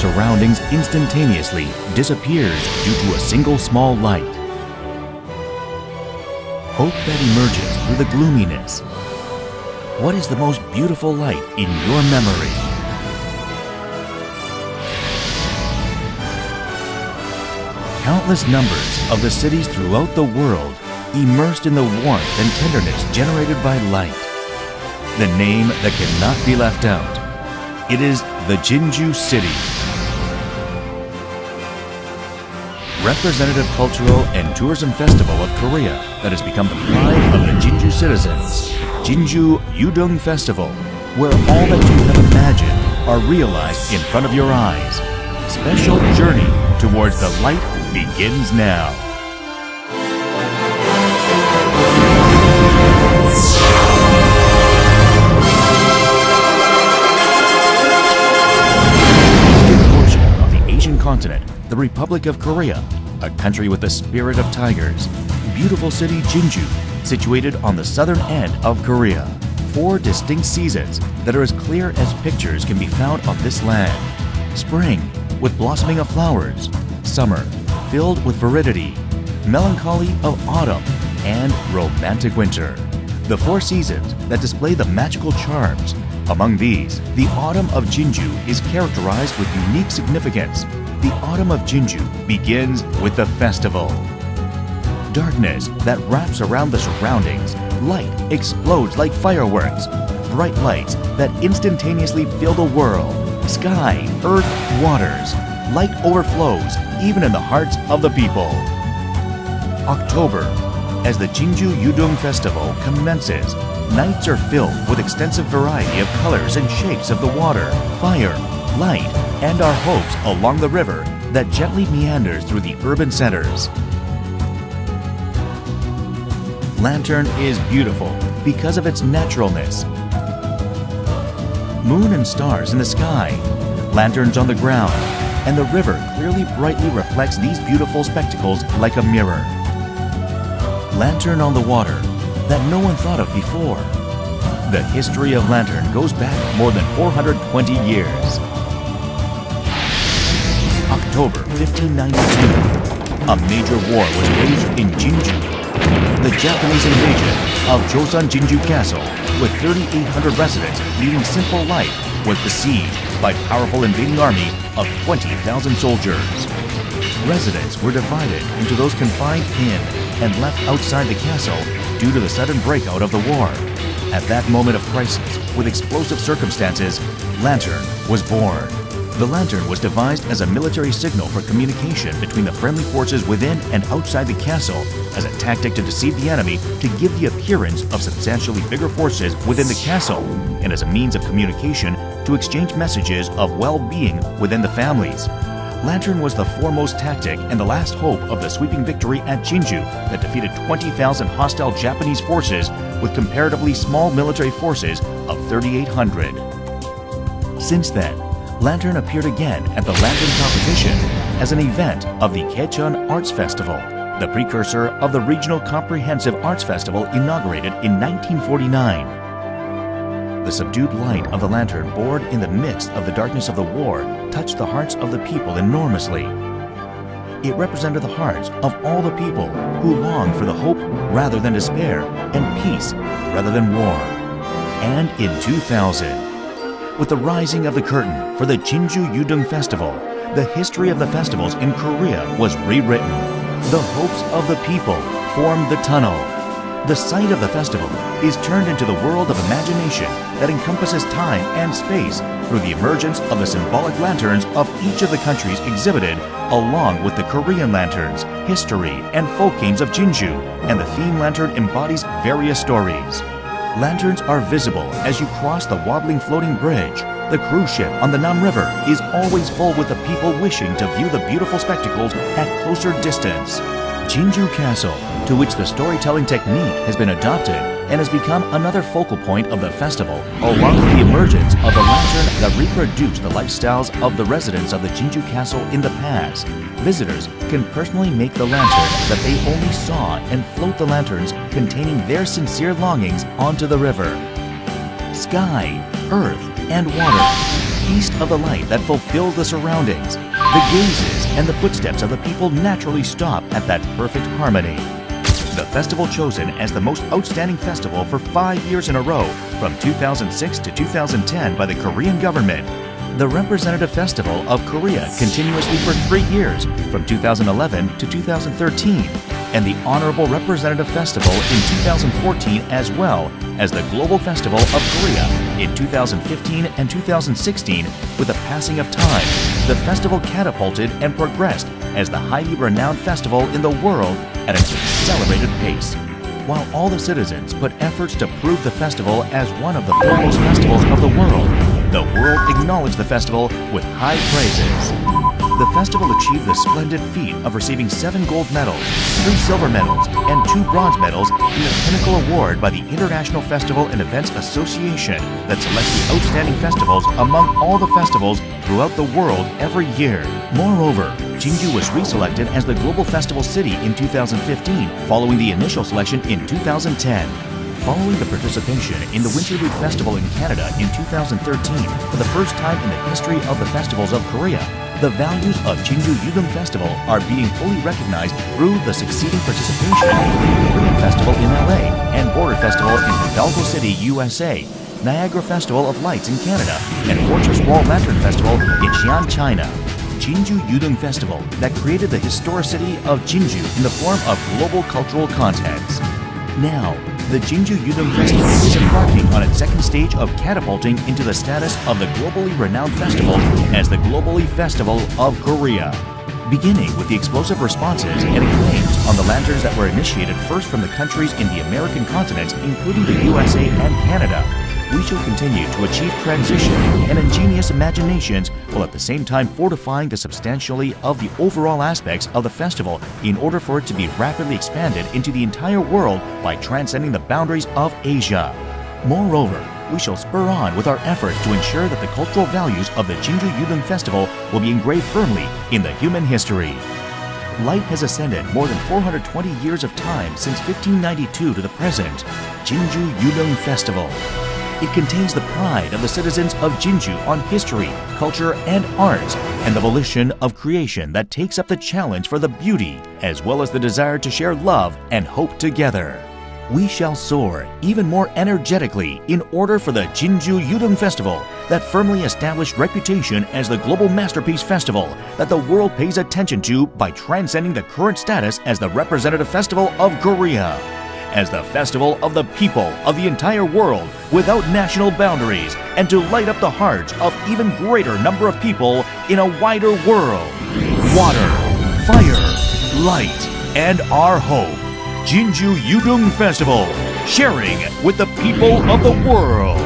surroundings instantaneously disappears due to a single small light. Hope that emerges through the gloominess. What is the most beautiful light in your memory? Countless numbers of the cities throughout the world immersed in the warmth and tenderness generated by light. The name that cannot be left out. It is the Jinju City. Representative cultural and tourism festival of Korea that has become the pride of the Jinju citizens. Jinju Yudeung Festival, where all that you have imagined are realized in front of your eyes. Special journey towards the light begins now. Continent, the Republic of Korea, a country with the spirit of tigers. Beautiful city Jinju, situated on the southern end of Korea. 4 distinct seasons that are as clear as pictures can be found on this land. Spring, with blossoming of flowers. Summer, filled with viridity. Melancholy of autumn, and romantic winter. The 4 seasons that display the magical charms. Among these, the autumn of Jinju is characterized with unique significance. The autumn of Jinju begins with the festival. Darkness that wraps around the surroundings. Light explodes like fireworks. Bright lights that instantaneously fill the world. Sky, earth, waters. Light overflows even in the hearts of the people. October. As the Jinju Yudeung Festival commences, nights are filled with extensive variety of colors and shapes of the water, fire, light, and our hopes along the river that gently meanders through the urban centers. Lantern is beautiful because of its naturalness. Moon and stars in the sky, lanterns on the ground, and the river clearly brightly reflects these beautiful spectacles like a mirror. Lantern on the water that no one thought of before. The history of lantern goes back more than 420 years. October 1592, a major war was waged in Jinju. The Japanese invasion of Joseon Jinju Castle, with 3,800 residents leading simple life, was besieged by powerful invading army of 20,000 soldiers. Residents were divided into those confined in and left outside the castle due to the sudden breakout of the war. At that moment of crisis, with explosive circumstances, Lantern was born. The lantern was devised as a military signal for communication between the friendly forces within and outside the castle, as a tactic to deceive the enemy to give the appearance of substantially bigger forces within the castle, and as a means of communication to exchange messages of well-being within the families. Lantern was the foremost tactic and the last hope of the sweeping victory at Jinju that defeated 20,000 hostile Japanese forces with comparatively small military forces of 3,800. Since then, Lantern appeared again at the Lantern competition as an event of the Gyeongnam Arts Festival, the precursor of the Regional Comprehensive Arts Festival inaugurated in 1949. The subdued light of the lantern born in the midst of the darkness of the war touched the hearts of the people enormously. It represented the hearts of all the people who longed for the hope rather than despair and peace rather than war. And in 2000, with the rising of the curtain for the Jinju Yudeung Festival, the history of the festivals in Korea was rewritten. The hopes of the people formed the tunnel. The site of the festival is turned into the world of imagination that encompasses time and space through the emergence of the symbolic lanterns of each of the countries exhibited, along with the Korean lanterns, history, and folk games of Jinju, and the theme lantern embodies various stories. Lanterns are visible as you cross the wobbling floating bridge. The cruise ship on the Nam River is always full with the people wishing to view the beautiful spectacles at closer distance. Jinju Castle, to which the storytelling technique has been adopted and has become another focal point of the festival, along with the emergence of the lantern that reproduce the lifestyles of the residents of the Jinju Castle in the past. Visitors can personally make the lantern that they only saw and float the lanterns containing their sincere longings onto the river. Sky, earth, and water. feast of the light that fulfills the surroundings. The gazes and the footsteps of the people naturally stop at that perfect harmony. The festival chosen as the most outstanding festival for 5 years in a row from 2006 to 2010 by the Korean government. The Representative Festival of Korea continuously for 3 years from 2011 to 2013, and the Honorable Representative Festival in 2014 as well as the Global Festival of Korea in 2015 and 2016. With the passing of time, the festival catapulted and progressed as the highly renowned festival in the world at an accelerated pace. While all the citizens put efforts to prove the festival as one of the foremost festivals of the world acknowledged the festival with high praises. The festival achieved the splendid feat of receiving 7 gold medals, 3 silver medals, and 2 bronze medals in the Pinnacle Award by the International Festival and Events Association that selects the outstanding festivals among all the festivals throughout the world every year. Moreover, Jinju was reselected as the Global Festival City in 2015, following the initial selection in 2010. Following the participation in the Winter Boot Festival in Canada in 2013, for the first time in the history of the festivals of Korea, the values of Jinju Yudeung Festival are being fully recognized through the succeeding participation in the Korean Festival in LA and Border Festival in Hidalgo City, USA, Niagara Festival of Lights in Canada, and Fortress Wall Lantern Festival in Xi'an, China. Jinju Yudeung Festival that created the historicity of Jinju in the form of global cultural context. Now, the Jinju Yudeung Festival is embarking on its second stage of catapulting into the status of the globally renowned festival as the Globally Festival of Korea. Beginning with the explosive responses and acclaims on the lanterns that were initiated first from the countries in the American continent, including the USA and Canada, we shall continue to achieve transition and ingenious imaginations while at the same time fortifying the substantially of the overall aspects of the festival in order for it to be rapidly expanded into the entire world by transcending the boundaries of Asia. Moreover, we shall spur on with our efforts to ensure that the cultural values of the Jinju Yudeung Festival will be engraved firmly in the human history. Light has ascended more than 420 years of time since 1592 to the present. Jinju Yudeung Festival. It contains the pride of the citizens of Jinju on history, culture, and arts, and the volition of creation that takes up the challenge for the beauty, as well as the desire to share love and hope together. We shall soar even more energetically in order for the Jinju Yudeung Festival, that firmly established reputation as the global masterpiece festival that the world pays attention to by transcending the current status as the representative festival of Korea. As the festival of the people of the entire world without national boundaries, and to light up the hearts of even greater number of people in a wider world. Water, fire, light, and our hope. Jinju Yudeung Festival, sharing with the people of the world.